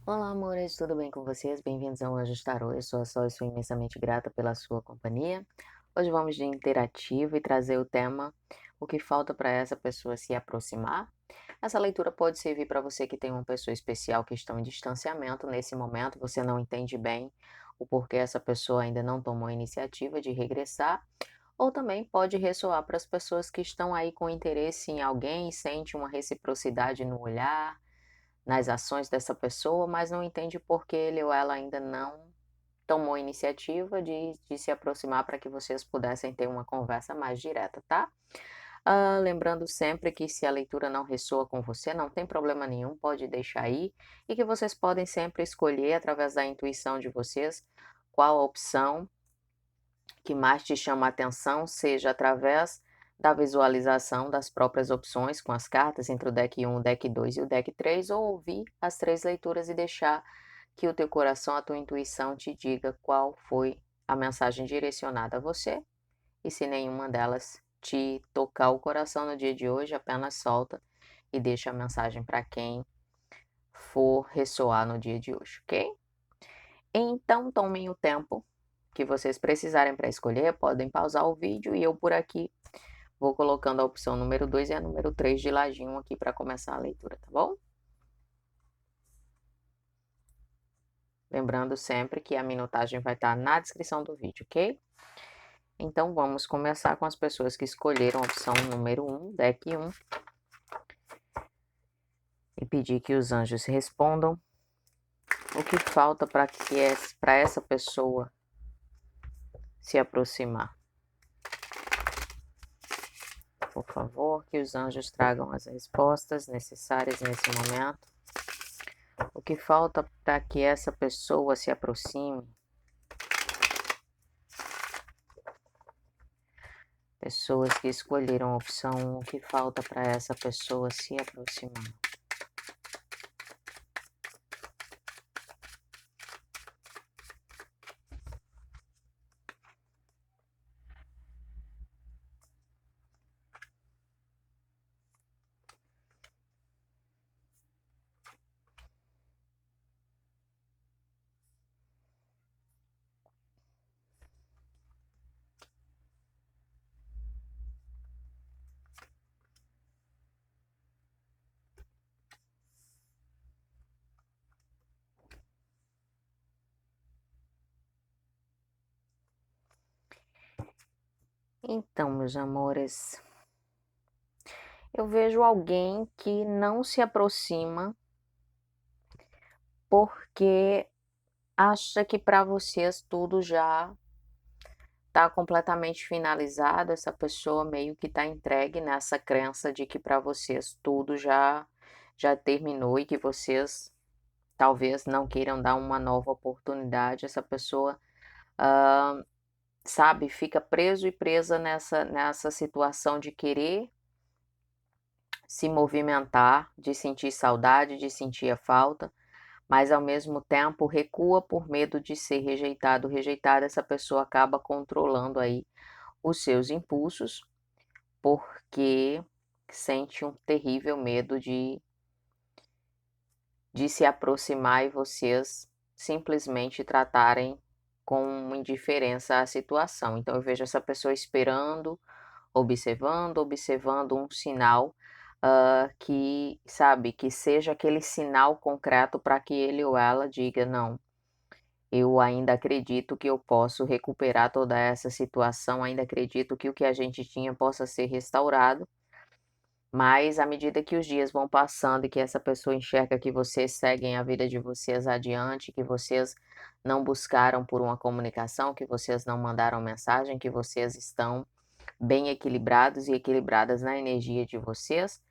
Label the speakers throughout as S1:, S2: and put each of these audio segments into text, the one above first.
S1: Olá, amores, tudo bem com vocês? Bem-vindos ao Anjos Tarô. Eu sou a Sol e sou imensamente grata pela sua companhia. Hoje vamos de interativo e trazer o tema o que falta para essa pessoa se aproximar. Essa leitura pode servir para você que tem uma pessoa especial que está em distanciamento nesse momento, você não entende bem o porquê essa pessoa ainda não tomou a iniciativa de regressar, ou também pode ressoar para as pessoas que estão aí com interesse em alguém e sente uma reciprocidade no olhar, nas ações dessa pessoa, mas não entende por que ele ou ela ainda não tomou a iniciativa de se aproximar para que vocês pudessem ter uma conversa mais direta, tá? Lembrando sempre que se a leitura não ressoa com você, não tem problema nenhum, pode deixar aí, e que vocês podem sempre escolher, através da intuição de vocês, qual a opção que mais te chama a atenção, seja através da visualização das próprias opções com as cartas entre o deck 1, o deck 2 e o deck 3, ou ouvir as três leituras e deixar que o teu coração, a tua intuição te diga qual foi a mensagem direcionada a você. E se nenhuma delas te tocar o coração no dia de hoje, apenas solta e deixa a mensagem para quem for ressoar no dia de hoje, ok? Então tomem o tempo que vocês precisarem para escolher, podem pausar o vídeo e eu por aqui vou colocando a opção número 2 e a número 3 de ladinho aqui para começar a leitura, tá bom? Lembrando sempre que a minutagem vai estar na descrição do vídeo, ok? Então vamos começar com as pessoas que escolheram a opção número 1, deck 1, e pedir que os anjos respondam o que falta para essa pessoa se aproximar. Por favor, que os anjos tragam as respostas necessárias nesse momento. O que falta para que essa pessoa se aproxime? Pessoas que escolheram a opção 1, o que falta para essa pessoa se aproximar? Então, meus amores, eu vejo alguém que não se aproxima porque acha que para vocês tudo já está completamente finalizado. Essa pessoa meio que está entregue nessa crença de que para vocês tudo já terminou e que vocês talvez não queiram dar uma nova oportunidade. Essa pessoa, hã, sabe, fica preso e presa nessa situação de querer se movimentar, de sentir saudade, de sentir a falta, mas ao mesmo tempo recua por medo de ser rejeitado, rejeitada. Essa pessoa acaba controlando aí os seus impulsos, porque sente um terrível medo de se aproximar e vocês simplesmente tratarem com indiferença a situação. Então eu vejo essa pessoa esperando, observando um sinal, que, sabe, que seja aquele sinal concreto para que ele ou ela diga: "Não, eu ainda acredito que eu posso recuperar toda essa situação, ainda acredito que o que a gente tinha possa ser restaurado". Mas à medida que os dias vão passando e que essa pessoa enxerga que vocês seguem a vida de vocês adiante, que vocês não buscaram por uma comunicação, que vocês não mandaram mensagem, que vocês estão bem equilibrados e equilibradas na energia de vocês,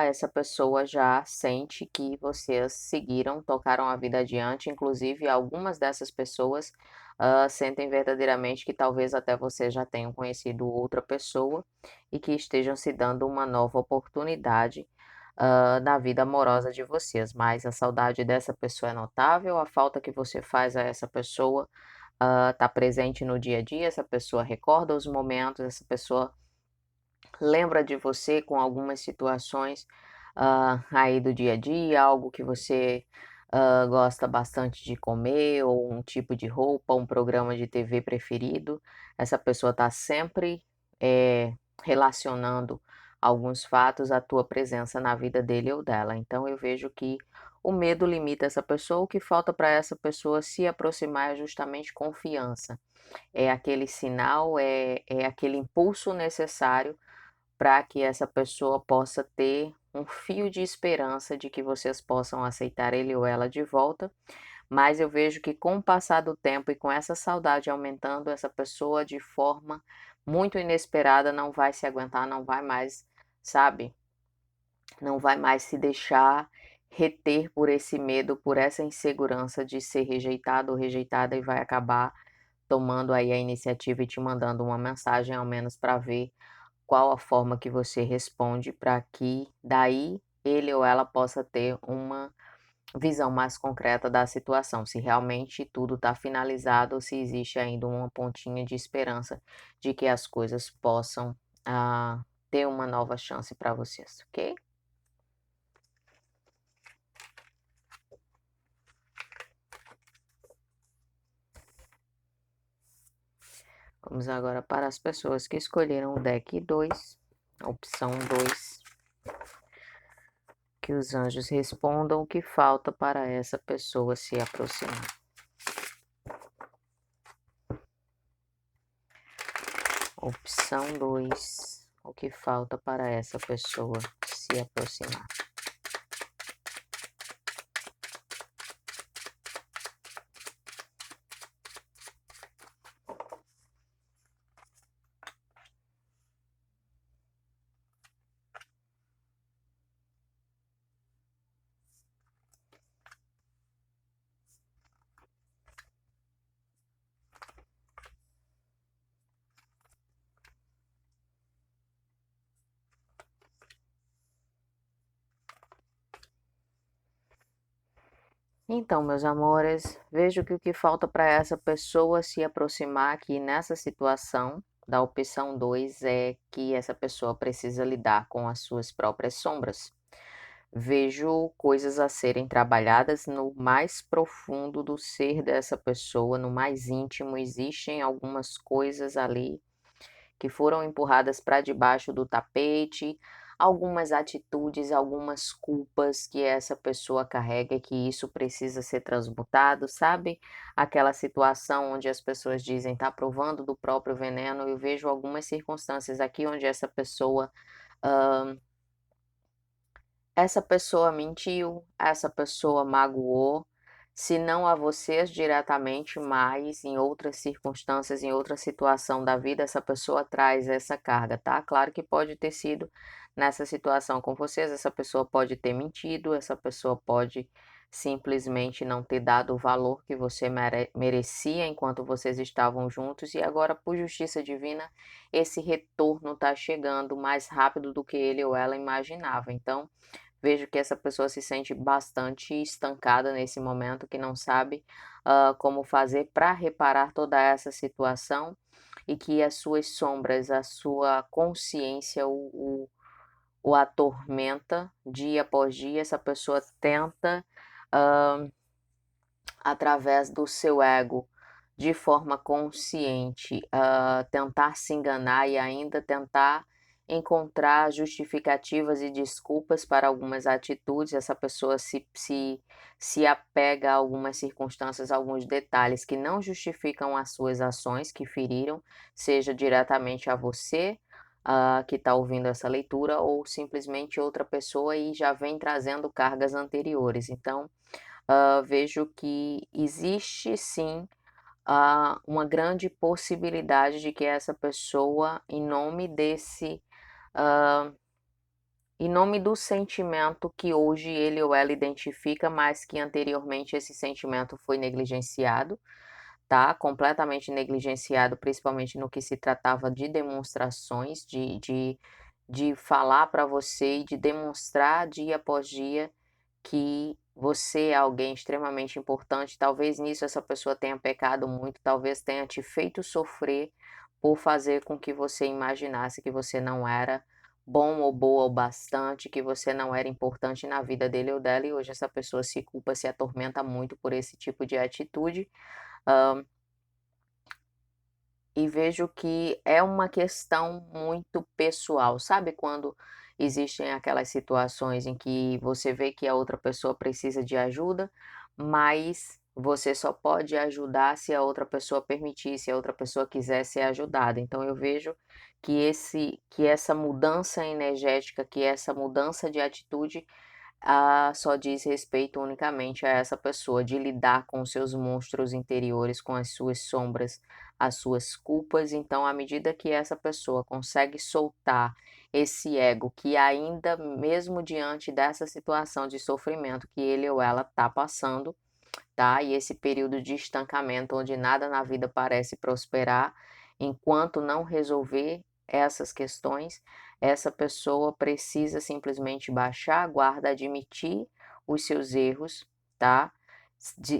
S1: essa pessoa já sente que vocês seguiram, tocaram a vida adiante. Inclusive, algumas dessas pessoas sentem verdadeiramente que talvez até vocês já tenham conhecido outra pessoa e que estejam se dando uma nova oportunidade na vida amorosa de vocês. Mas a saudade dessa pessoa é notável, a falta que você faz a essa pessoa tá presente no dia a dia. Essa pessoa recorda os momentos, essa pessoa lembra de você com algumas situações, aí do dia a dia, algo que você, gosta bastante de comer, ou um tipo de roupa, um programa de TV preferido. Essa pessoa está sempre relacionando alguns fatos à tua presença na vida dele ou dela. Então eu vejo que o medo limita essa pessoa, o que falta para essa pessoa se aproximar é justamente confiança. É aquele sinal, é aquele impulso necessário para que essa pessoa possa ter um fio de esperança de que vocês possam aceitar ele ou ela de volta, mas eu vejo que com o passar do tempo e com essa saudade aumentando, essa pessoa de forma muito inesperada não vai se aguentar, não vai mais, sabe, não vai mais se deixar reter por esse medo, por essa insegurança de ser rejeitado ou rejeitada e vai acabar tomando aí a iniciativa e te mandando uma mensagem ao menos para ver qual a forma que você responde para que daí ele ou ela possa ter uma visão mais concreta da situação, se realmente tudo está finalizado ou se existe ainda uma pontinha de esperança de que as coisas possam ter uma nova chance para vocês, ok? Vamos agora para as pessoas que escolheram o deck 2, opção 2. Que os anjos respondam o que falta para essa pessoa se aproximar. Opção 2. O que falta para essa pessoa se aproximar. Então, meus amores, vejo que o que falta para essa pessoa se aproximar aqui nessa situação da opção 2 é que essa pessoa precisa lidar com as suas próprias sombras. Vejo coisas a serem trabalhadas no mais profundo do ser dessa pessoa, no mais íntimo. Existem algumas coisas ali que foram empurradas para debaixo do tapete, algumas atitudes, algumas culpas que essa pessoa carrega e que isso precisa ser transmutado, sabe? Aquela situação onde as pessoas dizem tá provando do próprio veneno. Eu vejo algumas circunstâncias aqui onde essa pessoa mentiu, essa pessoa magoou, se não a vocês diretamente, mas em outras circunstâncias, em outra situação da vida, essa pessoa traz essa carga, tá? Claro que pode ter sido nessa situação com vocês, essa pessoa pode ter mentido, essa pessoa pode simplesmente não ter dado o valor que você merecia enquanto vocês estavam juntos, e agora, por justiça divina, esse retorno está chegando mais rápido do que ele ou ela imaginava. Então, vejo que essa pessoa se sente bastante estancada nesse momento, que não sabe como fazer para reparar toda essa situação e que as suas sombras, a sua consciência o atormenta dia após dia. Essa pessoa tenta, ah, através do seu ego, de forma consciente, tentar se enganar e ainda tentar encontrar justificativas e desculpas para algumas atitudes. Essa pessoa se apega a algumas circunstâncias, a alguns detalhes que não justificam as suas ações, que feriram, seja diretamente a você, que está ouvindo essa leitura, ou simplesmente outra pessoa e já vem trazendo cargas anteriores. Então, vejo que existe sim uma grande possibilidade de que essa pessoa, ah, em nome do sentimento que hoje ele ou ela identifica, mas que anteriormente esse sentimento foi negligenciado, tá? Completamente negligenciado, principalmente no que se tratava de demonstrações, de falar para você e de demonstrar dia após dia que você é alguém extremamente importante. Talvez nisso essa pessoa tenha pecado muito, talvez tenha te feito sofrer por fazer com que você imaginasse que você não era bom ou boa o bastante, que você não era importante na vida dele ou dela, e hoje essa pessoa se culpa, se atormenta muito por esse tipo de atitude. Hã, e vejo que é uma questão muito pessoal. Sabe quando existem aquelas situações em que você vê que a outra pessoa precisa de ajuda, mas você só pode ajudar se a outra pessoa permitir, se a outra pessoa quiser ser ajudada. Então eu vejo que essa mudança energética, que essa mudança de atitude só diz respeito unicamente a essa pessoa, de lidar com os seus monstros interiores, com as suas sombras, as suas culpas. Então, à medida que essa pessoa consegue soltar esse ego que ainda, mesmo diante dessa situação de sofrimento que ele ou ela está passando, tá? E esse período de estancamento onde nada na vida parece prosperar, enquanto não resolver essas questões, essa pessoa precisa simplesmente baixar a guarda, admitir os seus erros, tá?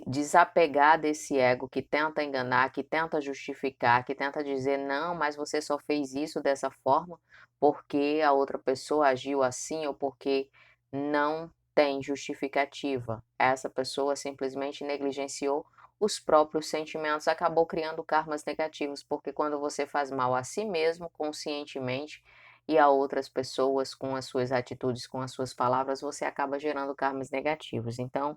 S1: Desapegar desse ego que tenta enganar, que tenta justificar, que tenta dizer, não, mas você só fez isso dessa forma porque a outra pessoa agiu assim ou porque não tem justificativa. Essa pessoa simplesmente negligenciou os próprios sentimentos, acabou criando karmas negativos, porque quando você faz mal a si mesmo, conscientemente, e a outras pessoas com as suas atitudes, com as suas palavras, você acaba gerando karmas negativos. Então,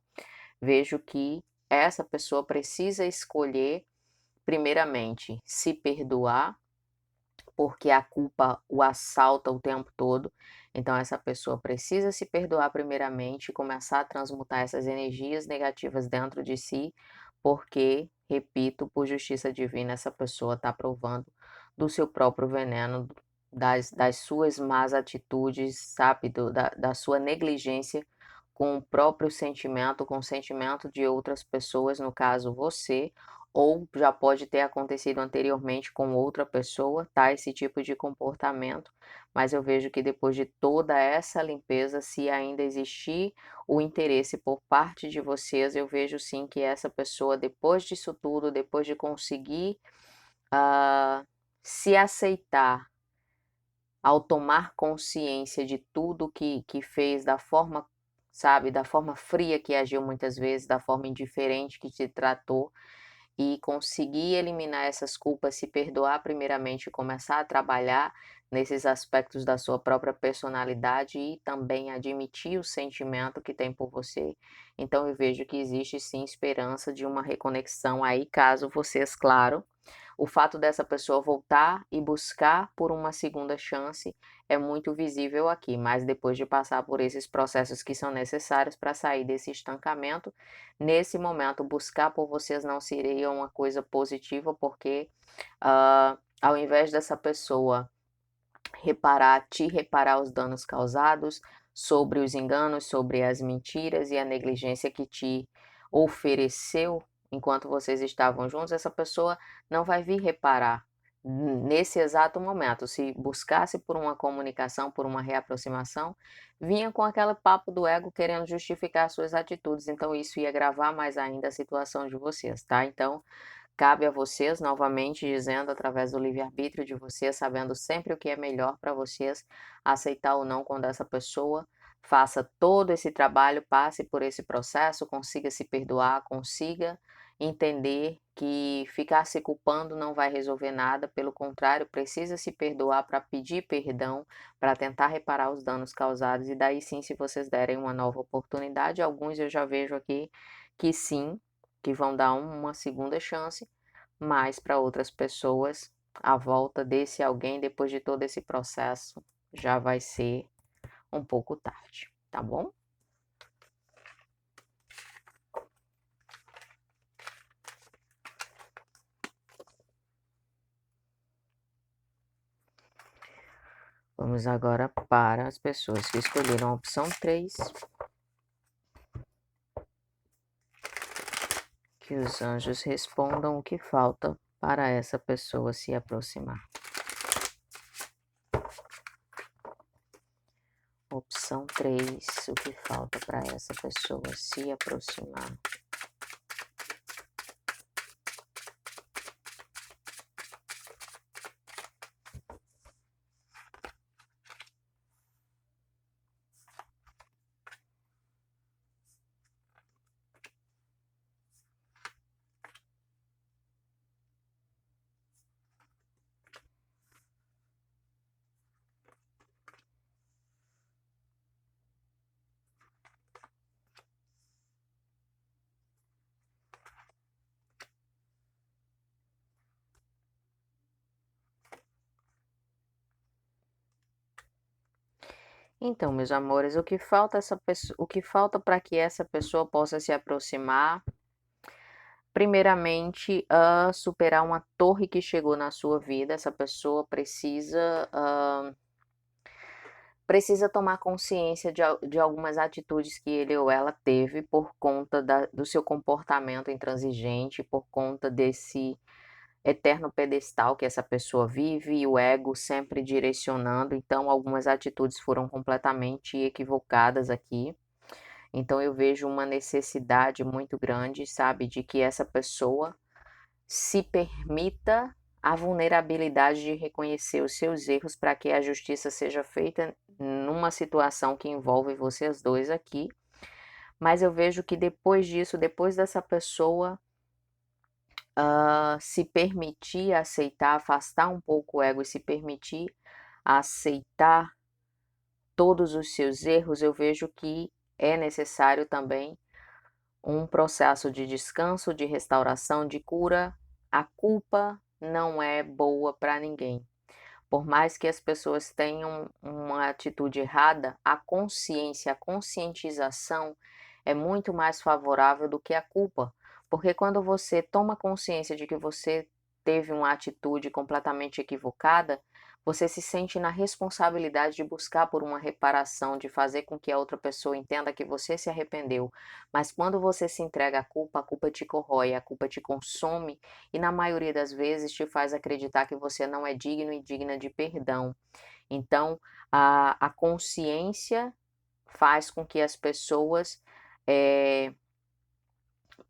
S1: vejo que essa pessoa precisa escolher, primeiramente, se perdoar porque a culpa o assalta o tempo todo. Então essa pessoa precisa se perdoar primeiramente e começar a transmutar essas energias negativas dentro de si, porque, repito, por justiça divina, essa pessoa está provando do seu próprio veneno, das suas más atitudes, sabe, da sua negligência com o próprio sentimento, com o sentimento de outras pessoas, no caso você, ou já pode ter acontecido anteriormente com outra pessoa, tá? Esse tipo de comportamento, mas eu vejo que depois de toda essa limpeza, se ainda existir o interesse por parte de vocês, eu vejo sim que essa pessoa, depois disso tudo, depois de conseguir se aceitar, ao tomar consciência de tudo que fez, da forma, sabe, da forma fria que agiu muitas vezes, da forma indiferente que te tratou, e conseguir eliminar essas culpas, se perdoar primeiramente e começar a trabalhar nesses aspectos da sua própria personalidade e também admitir o sentimento que tem por você. Então eu vejo que existe sim esperança de uma reconexão aí, caso vocês, claro, o fato dessa pessoa voltar e buscar por uma segunda chance é muito visível aqui, mas depois de passar por esses processos que são necessários para sair desse estancamento, nesse momento buscar por vocês não seria uma coisa positiva, porque ao invés dessa pessoa reparar os danos causados, sobre os enganos, sobre as mentiras e a negligência que te ofereceu enquanto vocês estavam juntos, essa pessoa não vai vir reparar nesse exato momento. Se buscasse por uma comunicação, por uma reaproximação, vinha com aquele papo do ego querendo justificar suas atitudes, então isso ia agravar mais ainda a situação de vocês, tá? Então, cabe a vocês, novamente dizendo, através do livre-arbítrio de vocês, sabendo sempre o que é melhor para vocês, aceitar ou não quando essa pessoa faça todo esse trabalho, passe por esse processo, consiga se perdoar, consiga entender que ficar se culpando não vai resolver nada, pelo contrário, precisa se perdoar para pedir perdão, para tentar reparar os danos causados, e daí sim, se vocês derem uma nova oportunidade, alguns eu já vejo aqui que sim, que vão dar uma segunda chance, mas para outras pessoas, a volta desse alguém depois de todo esse processo já vai ser um pouco tarde, tá bom? Vamos agora para as pessoas que escolheram a opção 3, que os anjos respondam o que falta para essa pessoa se aproximar. Opção 3, o que falta para essa pessoa se aproximar. Então, meus amores, o que falta para que essa pessoa possa se aproximar, primeiramente, superar uma torre que chegou na sua vida. Essa pessoa precisa tomar consciência de algumas atitudes que ele ou ela teve por conta do seu comportamento intransigente, por conta desse eterno pedestal que essa pessoa vive e o ego sempre direcionando. Então, algumas atitudes foram completamente equivocadas aqui. Então, eu vejo uma necessidade muito grande, sabe, de que essa pessoa se permita a vulnerabilidade de reconhecer os seus erros para que a justiça seja feita numa situação que envolve vocês dois aqui. Mas eu vejo que depois disso, depois dessa pessoa se permitir aceitar, afastar um pouco o ego e se permitir aceitar todos os seus erros, eu vejo que é necessário também um processo de descanso, de restauração, de cura. A culpa não é boa para ninguém. Por mais que as pessoas tenham uma atitude errada, a consciência, a conscientização é muito mais favorável do que a culpa. Porque quando você toma consciência de que você teve uma atitude completamente equivocada, você se sente na responsabilidade de buscar por uma reparação, de fazer com que a outra pessoa entenda que você se arrependeu. Mas quando você se entrega à culpa, a culpa te corrói, a culpa te consome e na maioria das vezes te faz acreditar que você não é digno e digna de perdão. Então, a consciência faz com que as pessoas eh,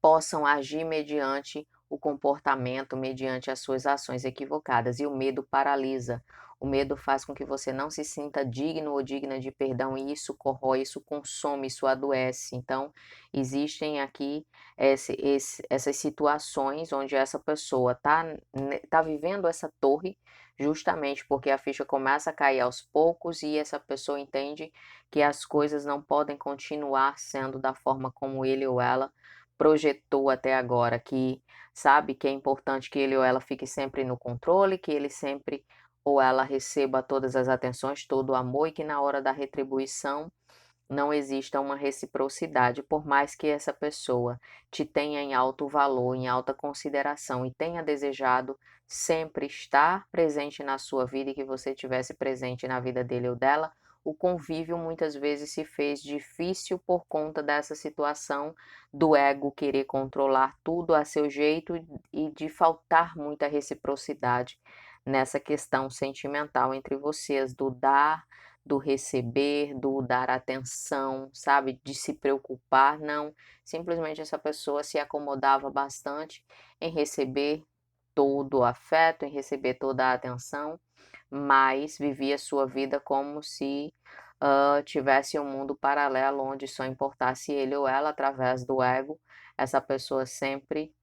S1: possam agir mediante o comportamento, mediante as suas ações equivocadas. E o medo paralisa. O medo faz com que você não se sinta digno ou digna de perdão, e isso corrói, isso consome, isso adoece. Então, existem aqui essas situações onde essa pessoa tá vivendo essa torre, justamente porque a ficha começa a cair aos poucos e essa pessoa entende que as coisas não podem continuar sendo da forma como ele ou ela projetou até agora, que sabe que é importante que ele ou ela fique sempre no controle, que ele sempre ou ela receba todas as atenções, todo o amor e que na hora da retribuição não exista uma reciprocidade, por mais que essa pessoa te tenha em alto valor, em alta consideração e tenha desejado sempre estar presente na sua vida e que você tivesse presente na vida dele ou dela, o convívio muitas vezes se fez difícil por conta dessa situação do ego querer controlar tudo a seu jeito e de faltar muita reciprocidade nessa questão sentimental entre vocês, do dar, do receber, do dar atenção, sabe, de se preocupar, não. Simplesmente essa pessoa se acomodava bastante em receber todo o afeto, em receber toda a atenção, mas vivia sua vida como se tivesse um mundo paralelo onde só importasse ele ou ela através do ego. Essa pessoa sempre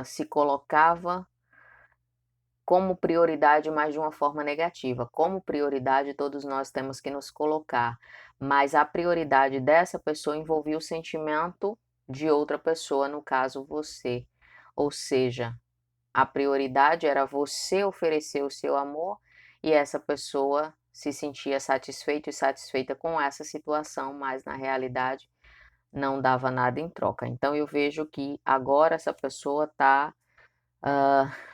S1: se colocava como prioridade, mas de uma forma negativa. Como prioridade, todos nós temos que nos colocar, mas a prioridade dessa pessoa envolvia o sentimento de outra pessoa, no caso você. Ou seja, a prioridade era você oferecer o seu amor e essa pessoa se sentia satisfeito e satisfeita com essa situação, mas na realidade não dava nada em troca. Então eu vejo que agora essa pessoa está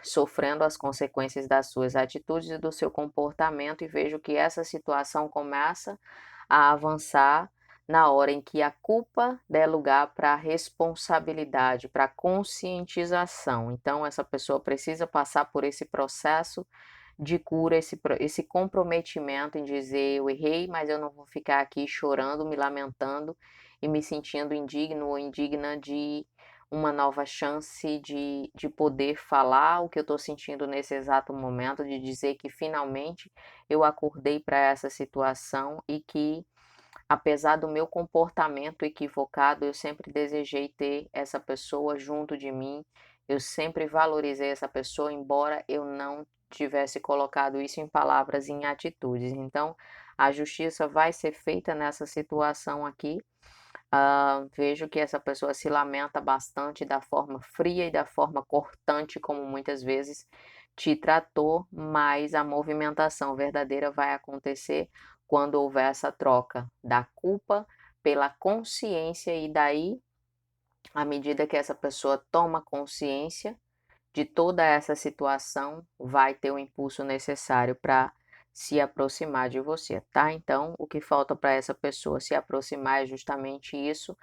S1: sofrendo as consequências das suas atitudes e do seu comportamento, e vejo que essa situação começa a avançar na hora em que a culpa der lugar para a responsabilidade, para a conscientização. Então, essa pessoa precisa passar por esse processo de cura, esse comprometimento em dizer: eu errei, mas eu não vou ficar aqui chorando, me lamentando e me sentindo indigno ou indigna de uma nova chance de poder falar o que eu estou sentindo nesse exato momento, de dizer que finalmente eu acordei para essa situação e que, apesar do meu comportamento equivocado, eu sempre desejei ter essa pessoa junto de mim, eu sempre valorizei essa pessoa, embora eu não tivesse colocado isso em palavras e em atitudes. Então, a justiça vai ser feita nessa situação aqui. Vejo que essa pessoa se lamenta bastante da forma fria e da forma cortante como muitas vezes te tratou, mas a movimentação verdadeira vai acontecer quando houver essa troca da culpa pela consciência, e daí, à medida que essa pessoa toma consciência de toda essa situação, vai ter o impulso necessário para se aproximar de você, tá? Então, o que falta para essa pessoa se aproximar é justamente isso,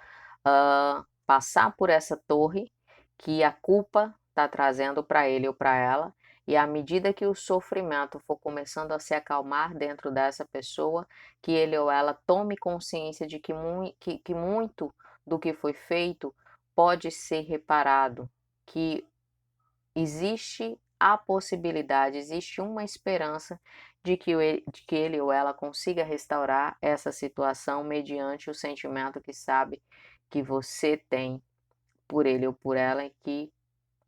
S1: passar por essa torre que a culpa está trazendo para ele ou para ela, e à medida que o sofrimento for começando a se acalmar dentro dessa pessoa, que ele ou ela tome consciência de que muito do que foi feito pode ser reparado, que existe a possibilidade, existe uma esperança de que ele ou ela consiga restaurar essa situação mediante o sentimento que sabe que você tem por ele ou por ela, e que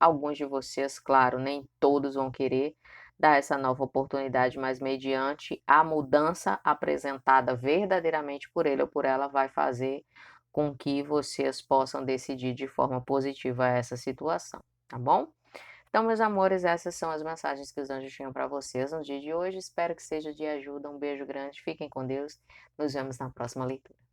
S1: alguns de vocês, claro, nem todos vão querer dar essa nova oportunidade, mas mediante a mudança apresentada verdadeiramente por ele ou por ela, vai fazer com que vocês possam decidir de forma positiva essa situação, tá bom? Então, meus amores, essas são as mensagens que os anjos tinham para vocês no dia de hoje. Espero que seja de ajuda. Um beijo grande, fiquem com Deus. Nos vemos na próxima leitura.